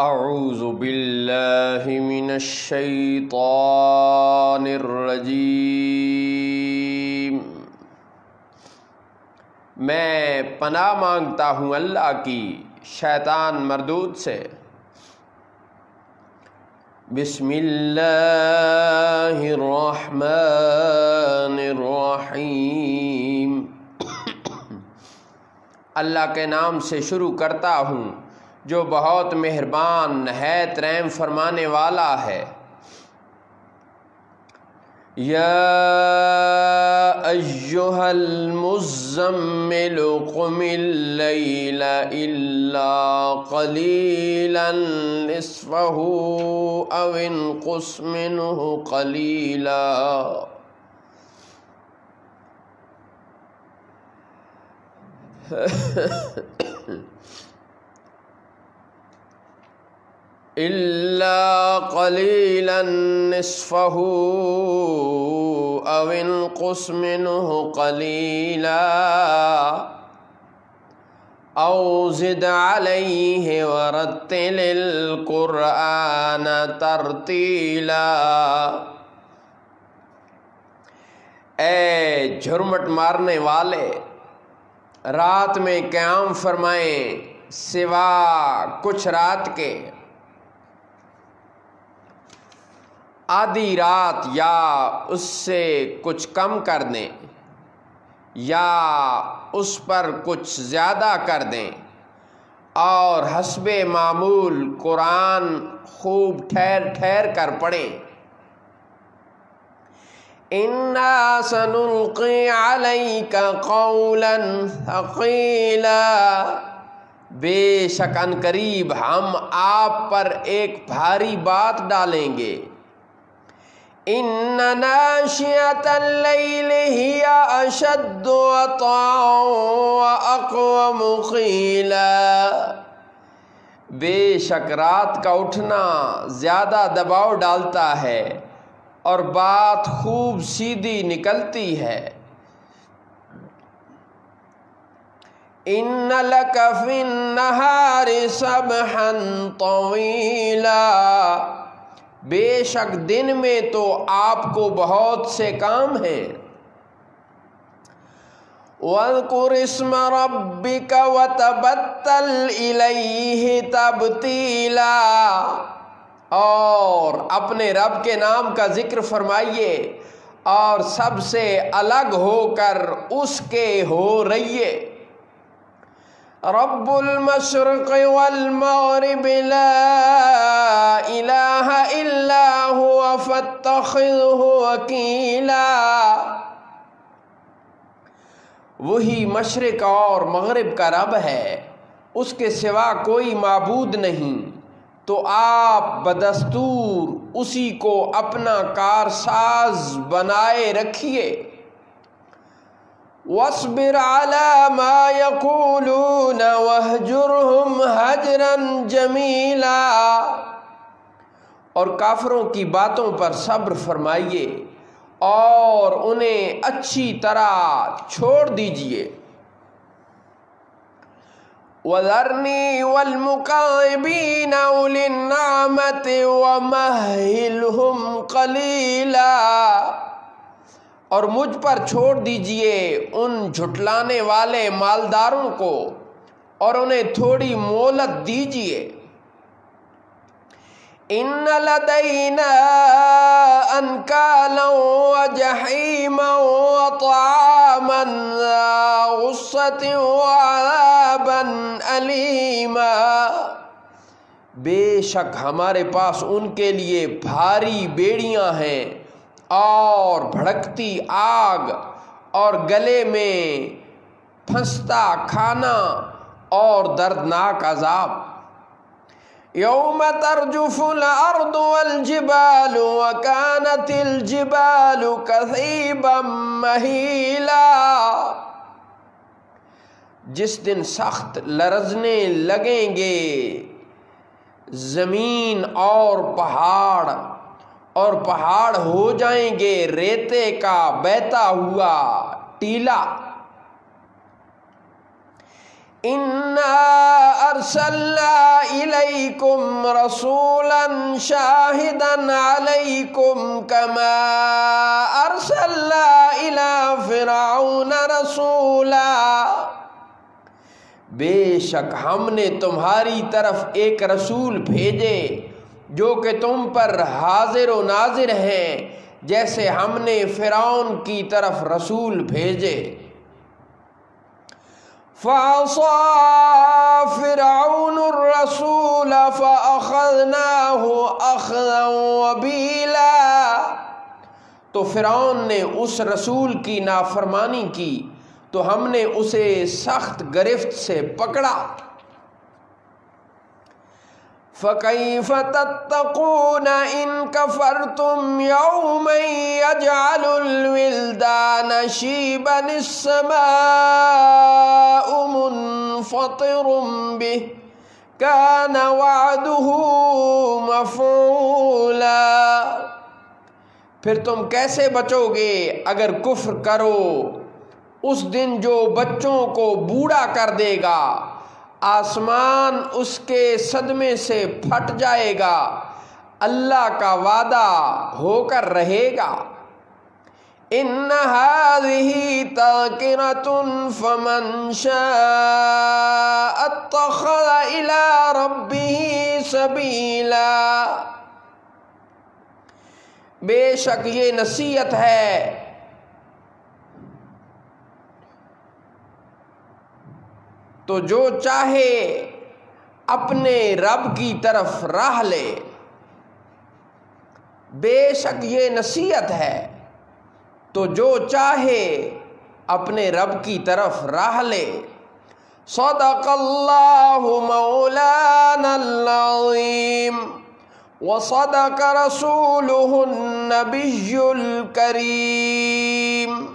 اعوذ باللہ من الشیطان الرجیم۔ میں پناہ مانگتا ہوں اللہ کی شیطان مردود سے۔ بسم اللہ الرحمن الرحیم۔ اللہ کے نام سے شروع کرتا ہوں جو بہت مہربان نہایت رحم فرمانے والا ہے۔ یا ایھا المزمل قم اللیل الا قلیلا نصفہ او انقص منہ قلیلا إلا قليلا نصفه أو انقص منه قليلا أو زد عليه ورتل القرآن ترتيلا۔ اے جھرمٹ مارنے والے، رات میں قیام فرمائیں سوا کچھ رات کے، آدھی رات یا اس سے کچھ کم کر دیں یا اس پر کچھ زیادہ کر دیں، اور حسب معمول قرآن خوب ٹھہر ٹھہر کر پڑھیں۔ اِنَّا سَنُلْقِي عَلَيْكَ قَوْلًا ثَقِيلًا، بے شک ان قریب ہم آپ پر ایک بھاری بات ڈالیں گے۔ إِنَّ نَاشِئَةَ اللَّيْلِ هِيَ أَشَدُّ وَطْئًا وَأَقْوَمُ قِيلًا، بے شک رات کا اٹھنا زیادہ دباؤ ڈالتا ہے اور بات خوب سیدھی نکلتی ہے۔ إِنَّ لَكَ فِي النَّهَارِ سَبْحًا طَوِيلًا، بے شک دن میں تو آپ کو بہت سے کام ہیں۔ وَاذْكُرِ اسْمَ رَبِّكَ وَتَبَتَّلْ إِلَيْهِ تَبْتِيلًا، اور اپنے رب کے نام کا ذکر فرمائیے اور سب سے الگ ہو کر اس کے ہو رہیے۔ رب المشرق والمغرب لا الہ الا هو فاتخذہ وکیلا، وہی مشرق اور مغرب کا رب ہے، اس کے سوا کوئی معبود نہیں، تو آپ بدستور اسی کو اپنا کارساز بنائے رکھیے۔ وَاصْبِرْ عَلَى مَا يَقُولُونَ وَاهْجُرْهُمْ هَجْرًا جَمِيلًا، اور کافروں کی باتوں پر صبر فرمائیے اور انہیں اچھی طرح چھوڑ دیجیے۔ وَذَرْنِي وَالْمُكَذِّبِينَ أُولِي النَّعْمَةِ وَمَهِّلْهُمْ قَلِيلًا، اور مجھ پر چھوڑ دیجئے ان جھٹلانے والے مالداروں کو اور انہیں تھوڑی مہلت دیجئے۔ إِنَّ لَدَيْنَا أَنْكَالًا وَجَحِيمًا وَطَعَامًا ذَا غُصَّةٍ وَعَذَابًا أَلِيمًا، بے شک ہمارے پاس ان کے لیے بھاری بیڑیاں ہیں اور بھڑکتی آگ اور گلے میں پھنستا کھانا اور دردناک عذاب۔ یوم ترجف الارض والجبال وکانت الجبال کثیبا مہیلا، جس دن سخت لرزنے لگیں گے زمین اور پہاڑ ہو جائیں گے ریتے کا بہتا ہوا ٹیلا۔ انا ارسلنا الیکم رسولا شاہدا علیکم کما ارسلنا الی فرعون رسولا، بے شک ہم نے تمہاری طرف ایک رسول بھیجے جو کہ تم پر حاضر و ناظر ہیں، جیسے ہم نے فرعون کی طرف رسول بھیجے۔ فَعَصَىٰ فِرْعَوْنُ الرَّسُولَ فَأَخَذْنَاهُ أَخْذًا وَبِيلًا، تو فرعون نے اس رسول کی نافرمانی کی تو ہم نے اسے سخت گرفت سے پکڑا۔ فَكَيْفَ تَتَّقُونَ إِن كَفَرْتُمْ يَوْمًا يَجْعَلُ الْوِلْدَانَ شِيبًا السَّمَاءُ مُنفَطِرٌ بِهِ كَانَ وَعْدُهُ مَفْعُولًا، پھر تم کیسے بچو گے اگر کفر کرو اس دن جو بچوں کو بوڑھا کر دے گا، آسمان اس کے صدمے سے پھٹ جائے گا، اللہ کا وعدہ ہو کر رہے گا۔ ان هذه تذکرة فمن شاء اتخذ الى ربه سبیلا، بے شک یہ نصیحت ہے تو جو چاہے اپنے رب کی طرف راہ لے، بے شک یہ نصیحت ہے تو جو چاہے اپنے رب کی طرف راہ لے۔ صدق اللہ مولانا العظیم وصدق رسولہ النبی الکریم۔